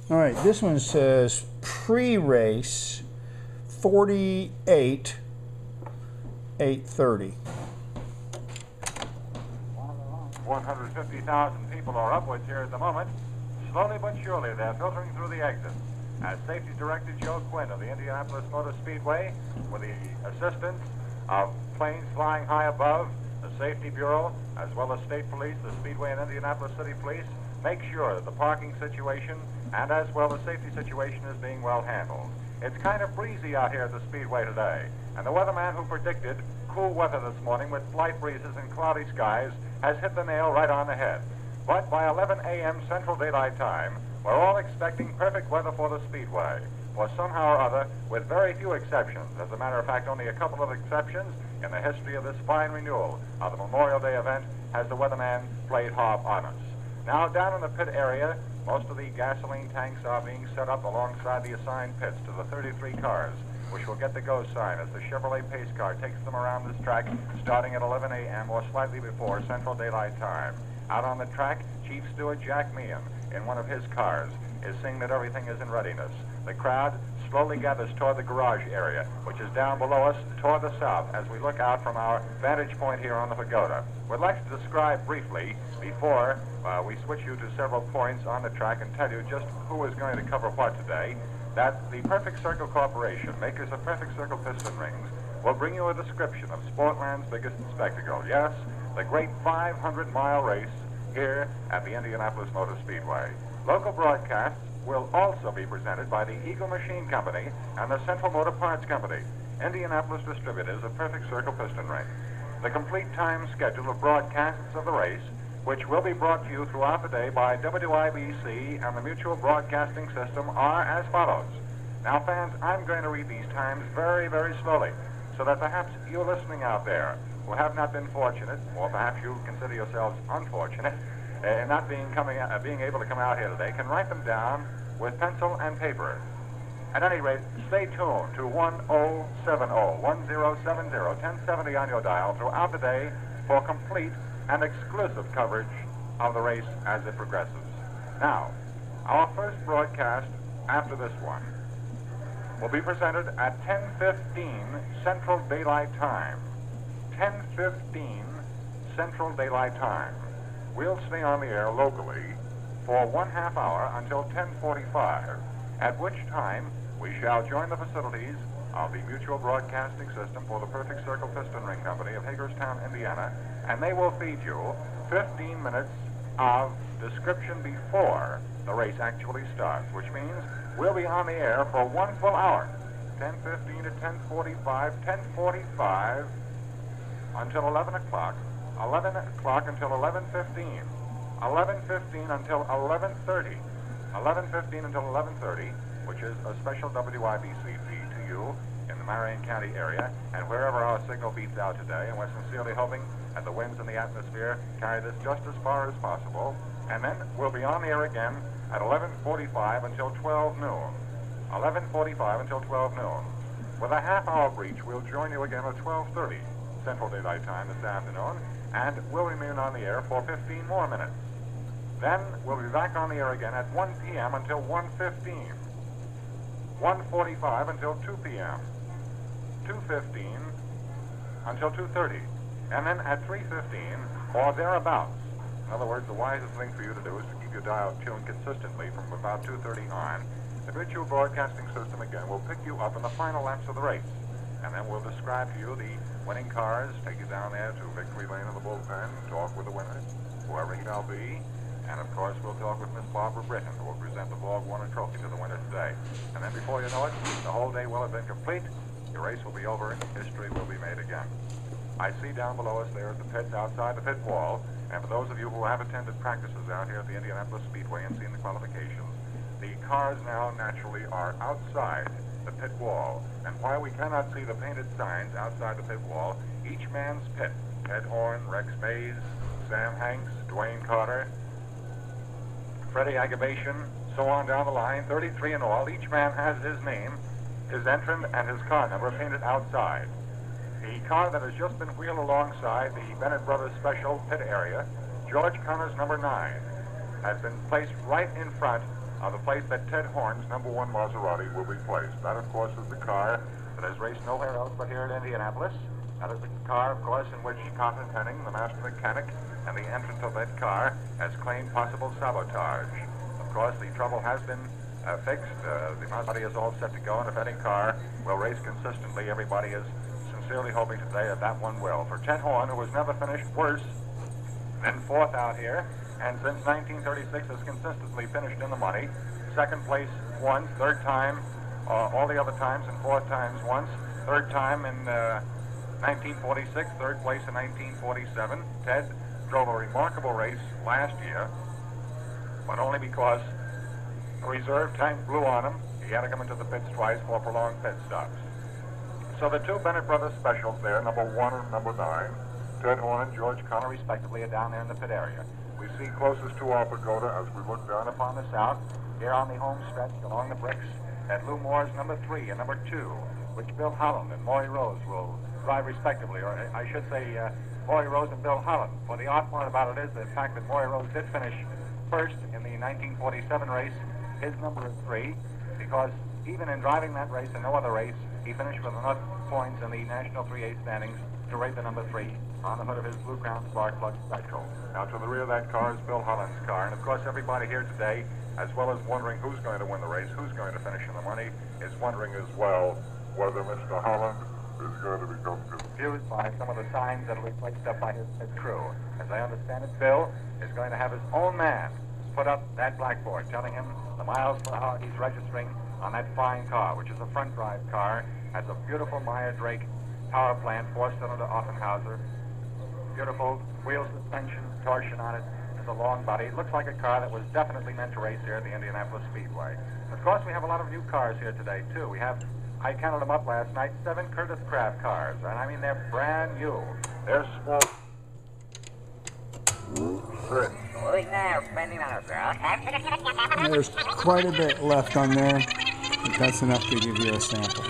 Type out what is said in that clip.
All right, this one says pre-race 48,830. 150,000 people are upwards here at the moment. Slowly but surely, they're filtering through the exits. As Safety Director Joe Quinn of the Indianapolis Motor Speedway, with the assistance of planes flying high above, the Safety Bureau, as well as State Police, the Speedway and Indianapolis City Police, make sure that the parking situation and as well the safety situation is being well handled. It's kind of breezy out here at the Speedway today, and the weatherman who predicted cool weather this morning with slight breezes and cloudy skies has hit the nail right on the head. But by 11 a.m. Central Daylight Time, we're all expecting perfect weather for the Speedway. For somehow or other, with very few exceptions, as a matter of fact, only a couple of exceptions in the history of this fine renewal of the Memorial Day event, has the weatherman played hob on us. Now, down in the pit area, most of the gasoline tanks are being set up alongside the assigned pits to the 33 cars, which will get the go sign as the Chevrolet Pace car takes them around this track starting at 11 a.m. or slightly before Central Daylight Time. Out on the track, Chief Steward Jack Meehan, in one of his cars, is seeing that everything is in readiness. The crowd slowly gathers toward the garage area, which is down below us toward the south as we look out from our vantage point here on the pagoda. We'd like to describe briefly, before we switch you to several points on the track and tell you just who is going to cover what today, that the Perfect Circle Corporation, makers of Perfect Circle piston rings, will bring you a description of Sportland's biggest spectacle. Yes, the great 500-mile race here at the Indianapolis Motor Speedway. Local broadcasts will also be presented by the Eagle Machine Company and the Central Motor Parts Company, Indianapolis distributors of Perfect Circle piston rings. The complete time schedule of broadcasts of the race, which will be brought to you throughout the day by WIBC and the Mutual Broadcasting System, are as follows. Now, fans, I'm going to read these times very, very slowly, so that perhaps you listening out there who have not been fortunate, or perhaps you consider yourselves unfortunate, in not being able to come out here today, can write them down with pencil and paper. At any rate, stay tuned to 1070 on your dial throughout the day for complete and exclusive coverage of the race as it progresses. Now, our first broadcast after this one will be presented at 10:15 Central Daylight Time. 10:15 Central Daylight Time. We'll stay on the air locally for 1/2 hour until 10:45, at which time we shall join the facilities of the Mutual Broadcasting System for the Perfect Circle Piston Ring Company of Hagerstown, Indiana, and they will feed you 15 minutes of description before the race actually starts, which means we'll be on the air for 1 full hour, 10:15 to 10:45, 10:45 until 11 o'clock, 11 o'clock until 11:15, 11:15 until 11:30, 11:15 until 11:30, which is a special WIBC feed to you in the Marion County area and wherever our signal beats out today, and we're sincerely hoping that the winds in the atmosphere carry this just as far as possible. And then we'll be on the air again at 11:45 until 12 noon. 11:45 until 12 noon. With a half-hour breach, we'll join you again at 12:30 Central Daylight Time this afternoon, and we'll remain on the air for 15 more minutes. Then we'll be back on the air again at 1 p.m. until 1:15. 1:45 until 2 p.m. 2:15 until 2:30. And then at 3:15 or thereabouts. In other words, the wisest thing for you to do is to keep your dial tuned consistently from about 2:30 on. The Mutual Broadcasting System again will pick you up in the final laps of the race. And then we'll describe to you the winning cars, take you down there to Victory Lane in the bullpen, talk with the winner, whoever he shall be. And of course, we'll talk with Miss Barbara Britton, who will present the Vaughn Warner Trophy to the winner today. And then before you know it, the whole day will have been complete. Your race will be over. History will be made again. I see down below us there at the pits outside the pit wall, and for those of you who have attended practices out here at the Indianapolis Speedway and seen the qualifications, the cars now naturally are outside the pit wall. And while we cannot see the painted signs outside the pit wall, each man's pit, Ed Horn, Rex Mays, Sam Hanks, Dwayne Carter, Freddie Agabation, so on down the line, 33 in all. Each man has his name, his entrant, and his car number painted outside. The car that has just been wheeled alongside the Bennett Brothers Special pit area, George Connor's number 9, has been placed right in front of the place that Ted Horn's #1 Maserati will be placed. That, of course, is the car that has raced nowhere else but here at Indianapolis. That is the car, of course, in which Conklin Penning, the master mechanic, and the entrant of that car has claimed possible sabotage. Of course, the trouble has been fixed. The Maserati is all set to go, and if any car will race consistently, everybody is sincerely hoping today that that one will. For Ted Horn, who has never finished worse than fourth out here, and since 1936 has consistently finished in the money, second place once, third time, all the other times, and fourth times once, third time in 1946, third place in 1947. Ted drove a remarkable race last year, but only because a reserve tank blew on him. He had to come into the pits twice for prolonged pit stops. So the two Bennett Brothers specials there, #1 and #9, Ted Horn and George Connor respectively, are down there in the pit area. We see closest to our pagoda as we look down upon the south, here on the home stretch along the bricks at Lou Moore's #3 and #2, which Bill Holland and Maury Rose will drive respectively, or I should say Maury Rose and Bill Holland. For the odd part about it is the fact that Maury Rose did finish first in the 1947 race, his number is 3, because even in driving that race and no other race, he finished with enough points in the National 3A standings to rate the #3 on the hood of his Blue Crown spark plug special. Now to the rear of that car is Bill Holland's car, and of course everybody here today, as well as wondering who's going to win the race, who's going to finish in the money, is wondering as well whether Mr. Holland is going to become confused by some of the signs that will be placed up by his crew. As I understand it, Bill is going to have his own man put up that blackboard telling him the miles per hour he's registering on that fine car, which is a front drive car, has a beautiful Meyer Drake power plant, 4-cylinder Offenhauser, beautiful wheel suspension, torsion on it. It's a long body. It looks like a car that was definitely meant to race here at the Indianapolis Speedway. Of course, we have a lot of new cars here today, too. We have, I counted them up last night, 7 Curtis Craft cars, and I mean they're brand new. They're small. There's quite a bit left on there, but that's enough to give you a sample.